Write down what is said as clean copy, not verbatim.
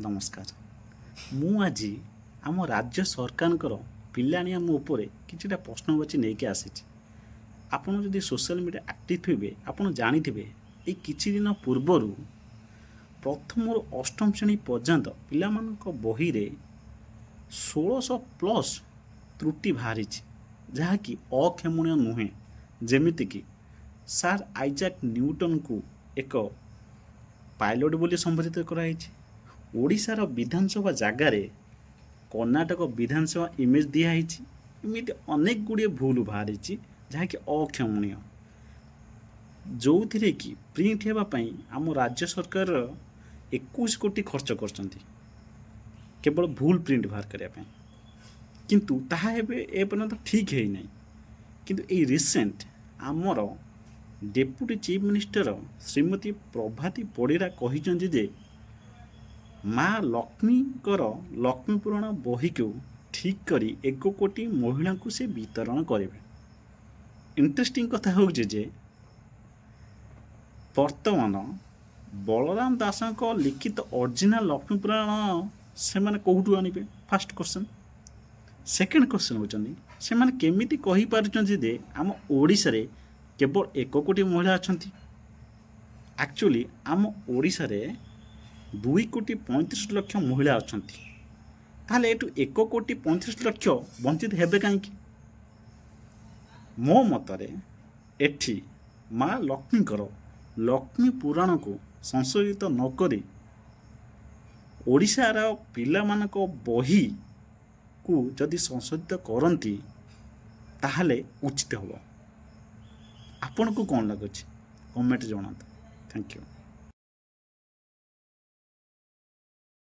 ନମସ୍କାର। ମୁଁ ଆଜି ଆମ ରାଜ୍ୟ ସରକାରଙ୍କର ପିଲାନିୟମ ଉପରେ କିଛିଟା ପ୍ରଶ୍ନବାଚୀ ନେଇକି ଆସିଛି। ଆପଣ ଯଦି ସୋସିଆଲ ମିଡ଼ିଆ ଆକ୍ଟିଭ୍ ଥିବେ ଆପଣ ଜାଣିଥିବେ ଏଇ କିଛି ଦିନ ପୂର୍ବରୁ ପ୍ରଥମରୁ ଅଷ୍ଟମ ଶ୍ରେଣୀ ପର୍ଯ୍ୟନ୍ତ ପିଲାମାନଙ୍କ ବହିରେ 1600+ ତ୍ରୁଟି ବାହାରିଛି, ଯାହାକି ଅକ୍ଷମଣୀୟ ନୁହେଁ। ଯେମିତିକି ସାର୍ ଆଇଜାକ୍ ନ୍ୟୁଟନଙ୍କୁ ଏକ ପାଇଲଟ ବୋଲି ସମ୍ବୋଧିତ କରାଯାଇଛି। ଓଡ଼ିଶାର ବିଧାନସଭା ଜାଗାରେ କର୍ଣ୍ଣାଟକ ବିଧାନସଭା ଇମେଜ୍ ଦିଆହେଇଛି। ଏମିତି ଅନେକ ଗୁଡ଼ିଏ ଭୁଲ ବାହାରିଛି ଯାହାକି ଅକ୍ଷମଣୀୟ, ଯେଉଁଥିରେ କି ପ୍ରିଣ୍ଟ ହେବା ପାଇଁ ଆମ ରାଜ୍ୟ ସରକାର 21 କୋଟି ଖର୍ଚ୍ଚ କରିଛନ୍ତି କେବଳ ଭୁଲ ପ୍ରିଣ୍ଟ ବାହାର କରିବା ପାଇଁ। କିନ୍ତୁ ତାହା ଏବେ ଏପର୍ଯ୍ୟନ୍ତ ଠିକ୍ ହେଇନାହିଁ। କିନ୍ତୁ ଏଇ ରିସେଣ୍ଟ ଆମର deputy chief minister Shrimati Prabhati Parida କହିଛନ୍ତି ଯେ ମା ଲକ୍ଷ୍ମୀଙ୍କର ଲକ୍ଷ୍ମୀ ପୁରାଣ ବହିକୁ ଠିକ୍ କରି 1 କୋଟି ମହିଳାଙ୍କୁ ସେ ବିତରଣ କରିବେ। ଇଣ୍ଟରେଷ୍ଟିଂ କଥା ହେଉଛି ଯେ ବର୍ତ୍ତମାନ ବଳରାମ ଦାସଙ୍କ ଲିଖିତ ଅରିଜିନାଲ ଲକ୍ଷ୍ମୀ ପୁରାଣ ସେମାନେ କେଉଁଠୁ ଆଣିବେ? First question. ସେକେଣ୍ଡ କ୍ୱେଶ୍ଚନ୍ ହେଉଛନ୍ତି ସେମାନେ କେମିତି କହିପାରୁଛନ୍ତି ଯେ ଆମ ଓଡ଼ିଶାରେ କେବଳ 1 କୋଟି ମହିଳା ଅଛନ୍ତି? ଆକ୍ଚୁଆଲି ଆମ ଓଡ଼ିଶାରେ 2,35,00,000 ମହିଳା ଅଛନ୍ତି। ତାହେଲେ ଏଠୁ 1,35,00,000 ବଞ୍ଚିତ ହେବେ କାହିଁକି? ମୋ ମତରେ ଏଠି ମା ଲକ୍ଷ୍ମୀଙ୍କର ଲକ୍ଷ୍ମୀ ପୁରାଣକୁ ସଂଶୋଧିତ ନକରି ଓଡ଼ିଶାର ପିଲାମାନଙ୍କ ବହିକୁ ଯଦି ସଂଶୋଧିତ କରନ୍ତି ତାହେଲେ ଉଚିତ ହେବ। ଆପଣଙ୍କୁ କ'ଣ ଲାଗୁଛି? କମେଣ୍ଟ ଜଣାନ୍ତୁ। Thank you.